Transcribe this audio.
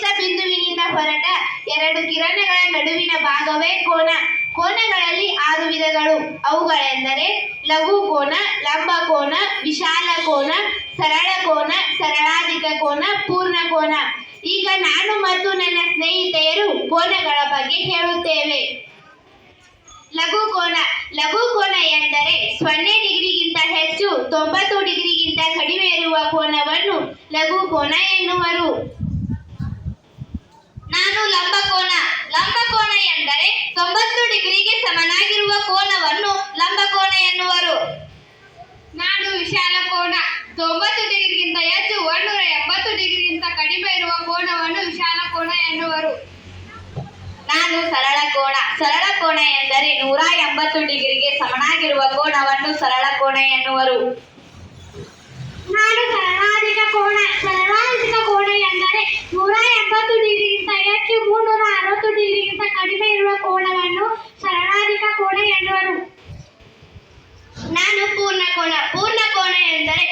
ಕೇಂದ್ರ ಬಿಂದುವಿನಿಂದ ಹೊರಟ ಎರಡು ಕಿರಣಗಳ ನಡುವಿನ ಭಾಗವೇ ಕೋನ. ಕೋನಗಳಲ್ಲಿ 6 ವಿಧಗಳು. ಅವುಗಳೆಂದರೆ ಲಘು ಕೋನ, ಲಂಬ ಕೋನ, ವಿಶಾಲ ಕೋನ, ಸರಳ ಕೋನ, ಸರಳಾಧಿಕ ಕೋನ, ಪೂರ್ಣ ಕೋನ. ಈಗ ನಾನು ಮತ್ತು ನನ್ನ ಸ್ನೇಹಿತೆಯರು ಕೋನಗಳ ಬಗ್ಗೆ ಹೇಳುತ್ತೇವೆ. ಲಘು ಕೋನ. ಲಘು ಕೋನ ಎಂದರೆ 0 ಡಿಗ್ರಿಗಿಂತ ಹೆಚ್ಚು 90 ಡಿಗ್ರಿಗಿಂತ ಕಡಿಮೆ ಇರುವ ಕೋನವನ್ನು ಲಘು ಕೋನ ಎನ್ನುವರು. ನಾನು ಲಂಬ ಕೋನ. ಲಂಬ ಕೋನ ಎಂದರೆ 90 ಡಿಗ್ರಿಗೆ ಸಮನಾಗಿರುವ ಕೋನವನ್ನು ಲಂಬ ಕೋನ ಎನ್ನುವರು. ನಾನು ವಿಶಾಲ ಕೋನ. 90 ಡಿಗ್ರಿಗಿಂತ ಹೆಚ್ಚು 180 ಡಿಗ್ರಿಗಿಂತ ಕಡಿಮೆ ಇರುವ ಕೋನವನ್ನು ವಿಶಾಲ ಕೋನ ಎನ್ನುವರು. ನಾನು ಸರಳ ಕೋನ. ಸರಳ ಕೋನ ಎಂದರೆ 180 ಡಿಗ್ರಿಗೆ ಸಮನಾಗಿರುವ ಕೋನವನ್ನು ಸರಳ ಕೋನ ಎನ್ನುವರು. ನಾನು ಸರಳಾಧಿಕ ಕೋನ. ಸರಳಾಧಿಕ ಕೋನ ಎಂದರೆ 180 ಡಿಗ್ರಿಗಿಂತ ಹೆಚ್ಚು 360 ಡಿಗ್ರಿಗಿಂತ ಕಡಿಮೆ ಇರುವ ಕೋನವನ್ನು ಸರಳಾಧಿಕ ಕೋನ ಎನ್ನುವರು. ನಾನು ಪೂರ್ಣ ಕೋನ. ಪೂರ್ಣ ಕೋನ ಎಂದರೆ